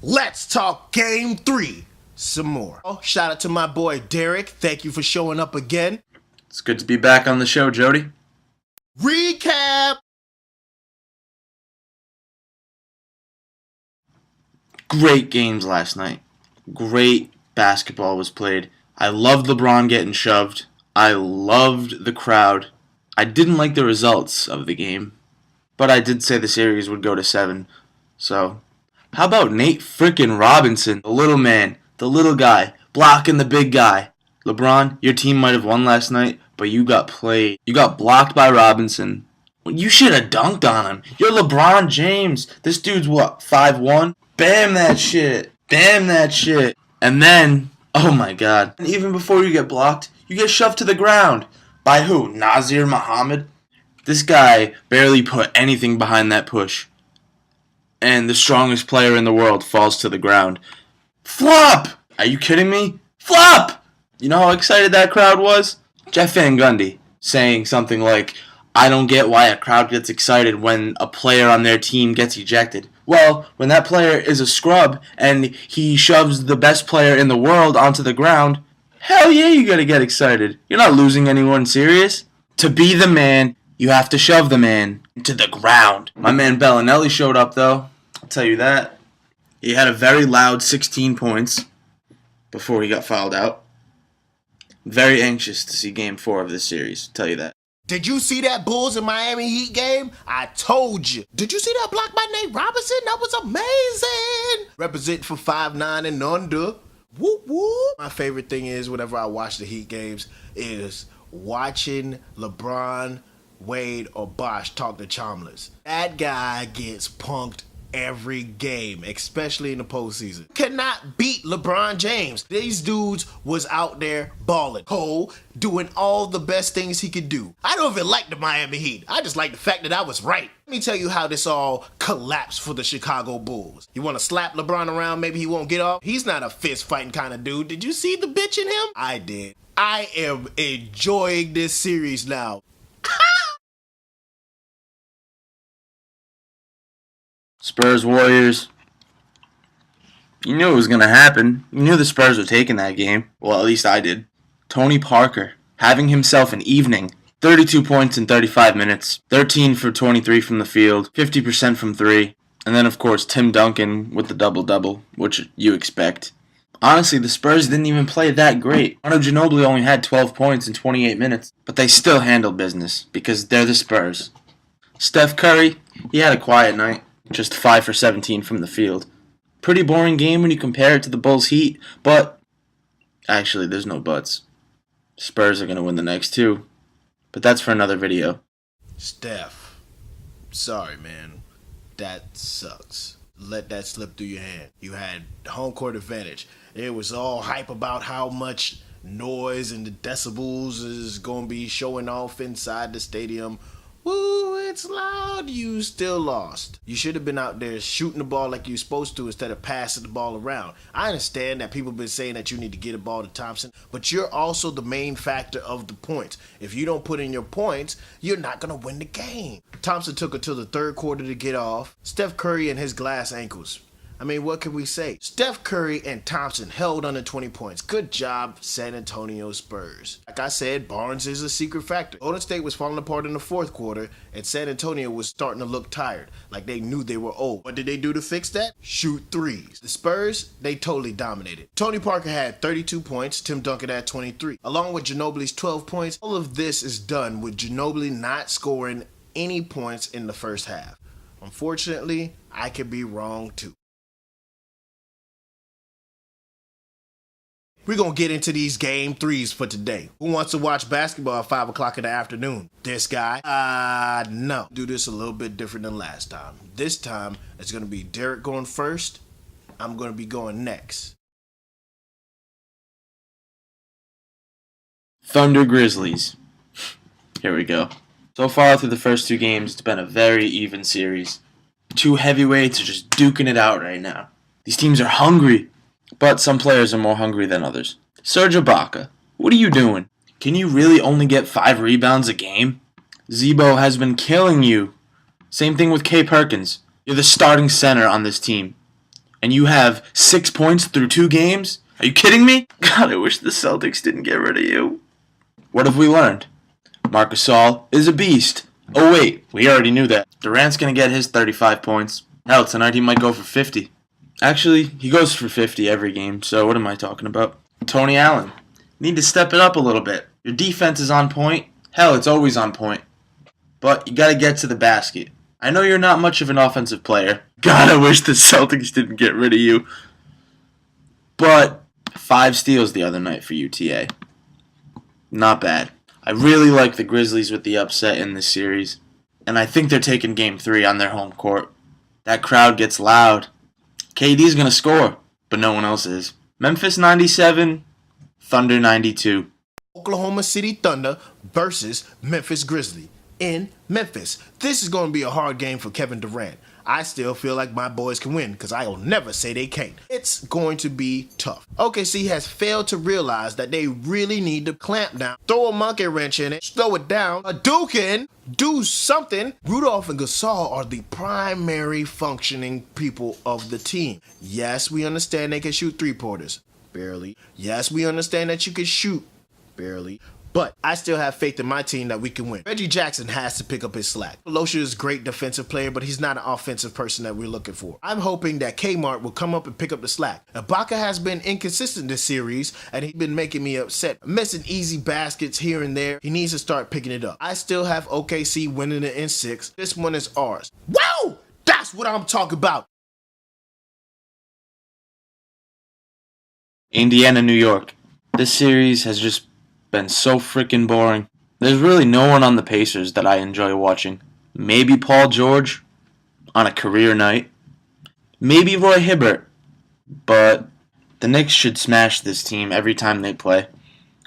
Let's talk game 3 some more. Oh, shout out to my boy Derek. Thank you for showing up again. It's good to be back on the show, Jody. Recap. Great games last night. Great basketball was played. I loved LeBron getting shoved. I loved the crowd. I didn't like the results of the game, but I did say the series would go to 7. So, how about Nate frickin' Robinson, the little man, the little guy, blocking the big guy? LeBron, your team might have won last night, but you got played. You got blocked by Robinson. You should have dunked on him. You're LeBron James. This dude's what, 5'1"? Bam that shit. Bam that shit. And then, oh my god, even before you get blocked, you get shoved to the ground. By who? Nazir Muhammad? This guy barely put anything behind that push. And the strongest player in the world falls to the ground. Flop! Are you kidding me? Flop! You know how excited that crowd was? Jeff Van Gundy saying something like, I don't get why a crowd gets excited when a player on their team gets ejected. Well, when that player is a scrub and he shoves the best player in the world onto the ground, hell yeah, you gotta get excited. You're not losing anyone serious. To be the man, you have to shove the man to the ground. My man Bellinelli showed up though, I'll tell you that. He had a very loud 16 points before he got fouled out. Very anxious to see game 4 of this series, I'll tell you that. Did you see that Bulls and Miami Heat game? I told you. Did you see that block by Nate Robinson? That was amazing. Represent for 5'9" and under. Whoop whoop. My favorite thing is whenever I watch the Heat games is watching LeBron, Wade, or Bosh talk to Chalmers. That guy gets punked every game, especially in the postseason. Cannot beat LeBron James. These dudes was out there balling. Cole doing all the best things he could do. I don't even like the Miami Heat. I just like the fact that I was right. Let me tell you how this all collapsed for the Chicago Bulls. You want to slap LeBron around, maybe he won't get off? He's not a fist fighting kind of dude. Did you see the bitch in him? I did. I am enjoying this series now. Spurs Warriors. You knew it was going to happen. You knew the Spurs were taking that game. Well, at least I did. Tony Parker having himself an evening. 32 points in 35 minutes. 13 for 23 from the field. 50% from 3. And then, of course, Tim Duncan with the double-double, which you expect. Honestly, the Spurs didn't even play that great. Manu Ginobili only had 12 points in 28 minutes. But they still handled business because they're the Spurs. Steph Curry, he had a quiet night. Just 5 for 17 from the field. Pretty boring game when you compare it to the Bulls Heat, but actually there's no buts. Spurs are going to win the next 2, but that's for another video. Steph, sorry man, that sucks. Let that slip through your hand. You had home court advantage. It was all hype about how much noise and the decibels is going to be showing off inside the stadium. Woo, it's loud. You still lost. You should have been out there shooting the ball like you're supposed to instead of passing the ball around. I understand that people have been saying that you need to get a ball to Thompson, but you're also the main factor of the points. If you don't put in your points, you're not going to win the game. Thompson took until the third quarter to get off. Steph Curry and his glass ankles. I mean, what can we say? Steph Curry and Thompson held under 20 points. Good job, San Antonio Spurs. Like I said, Barnes is a secret factor. Golden State was falling apart in the fourth quarter, and San Antonio was starting to look tired, like they knew they were old. What did they do to fix that? Shoot threes. The Spurs, they totally dominated. Tony Parker had 32 points, Tim Duncan had 23. Along with Ginobili's 12 points, all of this is done with Ginobili not scoring any points in the first half. Unfortunately, I could be wrong too. We're going to get into these game 3s for today. Who wants to watch basketball at 5 o'clock in the afternoon? This guy? No. Do this a little bit different than last time. This time, it's going to be Derek going first. I'm going to be going next. Thunder Grizzlies. Here we go. So far through the first 2 games, it's been a very even series. 2 heavyweights are just duking it out right now. These teams are hungry. But some players are more hungry than others. Serge Ibaka, what are you doing? Can you really only get 5 rebounds a game? Zebo has been killing you. Same thing with K. Perkins. You're the starting center on this team. and you have 6 points through 2 games? Are you kidding me? God, I wish the Celtics didn't get rid of you. What have we learned? Marc Gasol is a beast. Oh wait, we already knew that. Durant's going to get his 35 points. Hell, tonight he might go for 50. Actually, he goes for 50 every game, so what am I talking about? Tony Allen. Need to step it up a little bit. Your defense is on point. Hell, it's always on point. But you got to get to the basket. I know you're not much of an offensive player. God, I wish the Celtics didn't get rid of you. But 5 steals the other night for UTA. Not bad. I really like the Grizzlies with the upset in this series. And I think they're taking Game 3 on their home court. That crowd gets loud. KD's going to score, but no one else is. Memphis 97, Thunder 92. Oklahoma City Thunder versus Memphis Grizzlies in Memphis. This is going to be a hard game for Kevin Durant. I still feel like my boys can win because I'll never say they can't. It's going to be tough. OKC has failed to realize that they really need to clamp down, throw a monkey wrench in it, slow it down, a Dukin, do something. Rudolph and Gasol are the primary functioning people of the team. Yes, we understand they can shoot three-pointers. Barely. Yes, we understand that you can shoot. Barely. But I still have faith in my team that we can win. Reggie Jackson has to pick up his slack. Losha is a great defensive player, but he's not an offensive person that we're looking for. I'm hoping that Kmart will come up and pick up the slack. Ibaka has been inconsistent this series, and he's been making me upset. Missing easy baskets here and there. He needs to start picking it up. I still have OKC winning it in 6. This one is ours. Wow! That's what I'm talking about. Indiana, New York. This series has just been so freaking boring. There's really no one on the Pacers that I enjoy watching. Maybe Paul George on a career night. Maybe Roy Hibbert. But the Knicks should smash this team every time they play.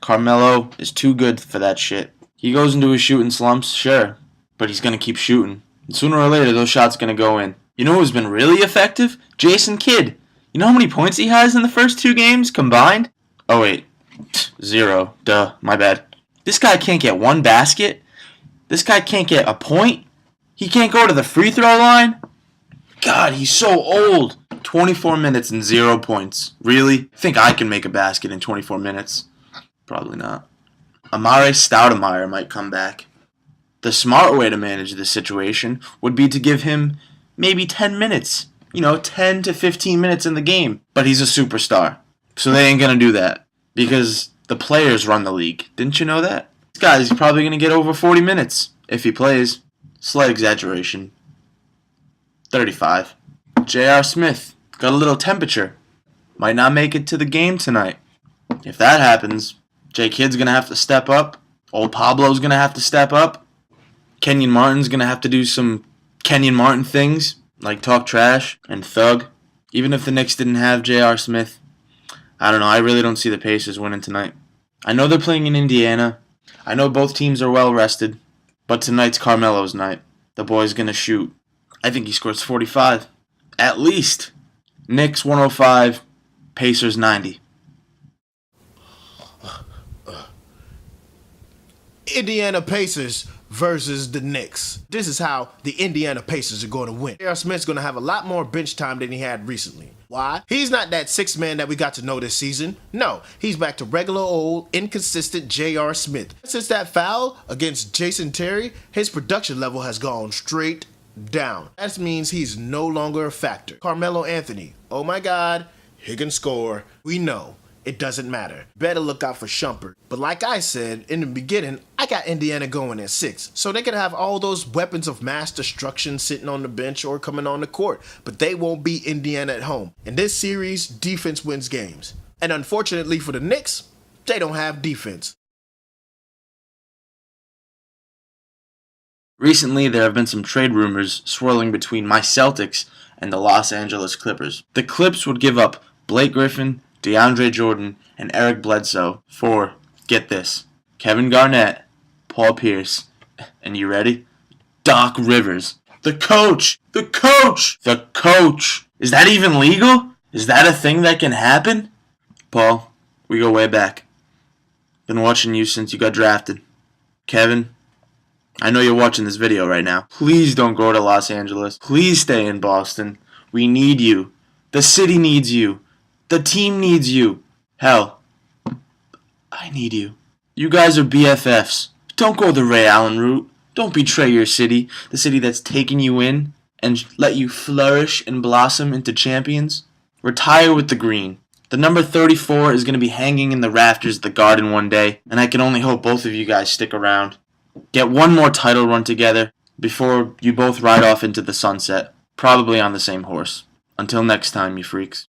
Carmelo is too good for that shit. He goes into his shooting slumps, sure, but he's going to keep shooting. And sooner or later, those shots are going to go in. You know who's been really effective? Jason Kidd. You know how many points he has in the first 2 games combined? Oh, wait. 0. Duh. My bad. This guy can't get 1 basket. This guy can't get a point. He can't go to the free throw line. God, he's so old. 24 minutes and 0 points. Really? Think I can make a basket in 24 minutes? Probably not. Amare Stoudemire might come back. The smart way to manage this situation would be to give him maybe 10 minutes. 10 to 15 minutes in the game. But he's a superstar. So they ain't going to do that. Because the players run the league. Didn't you know that? This guy's probably going to get over 40 minutes if he plays. Slight exaggeration. 35. J.R. Smith got a little temperature. Might not make it to the game tonight. If that happens, J. Kidd's going to have to step up. Old Pablo's going to have to step up. Kenyon Martin's going to have to do some Kenyon Martin things, like talk trash and thug. Even if the Knicks didn't have J.R. Smith, I don't know. I really don't see the Pacers winning tonight. I know they're playing in Indiana. I know both teams are well rested. But tonight's Carmelo's night. The boy's going to shoot. I think he scores 45. At least. Knicks 105. Pacers 90. Indiana Pacers versus the Knicks. This is how the Indiana Pacers are going to win. J.R. Smith's going to have a lot more bench time than he had recently. Why? He's not that 6th man that we got to know this season. No, he's back to regular old, inconsistent J.R. Smith. Since that foul against Jason Terry, his production level has gone straight down. That means he's no longer a factor. Carmelo Anthony, oh my God, he can score. We know. It doesn't matter. Better look out for Shumpert. But like I said in the beginning, I got Indiana going at 6. So they can have all those weapons of mass destruction sitting on the bench or coming on the court. But they won't beat Indiana at home. In this series, defense wins games. And unfortunately for the Knicks, they don't have defense. Recently, there have been some trade rumors swirling between my Celtics and the Los Angeles Clippers. The Clips would give up Blake Griffin, DeAndre Jordan, and Eric Bledsoe for, get this, Kevin Garnett, Paul Pierce, and you ready? Doc Rivers. The coach! The coach! The coach! Is that even legal? Is that a thing that can happen? Paul, we go way back. Been watching you since you got drafted. Kevin, I know you're watching this video right now. Please don't go to Los Angeles. Please stay in Boston. We need you. The city needs you. The team needs you. Hell, I need you. You guys are BFFs. Don't go the Ray Allen route. Don't betray your city, the city that's taken you in and let you flourish and blossom into champions. Retire with the green. The number 34 is going to be hanging in the rafters of the Garden one day, and I can only hope both of you guys stick around. Get one more title run together before you both ride off into the sunset, probably on the same horse. Until next time, you freaks.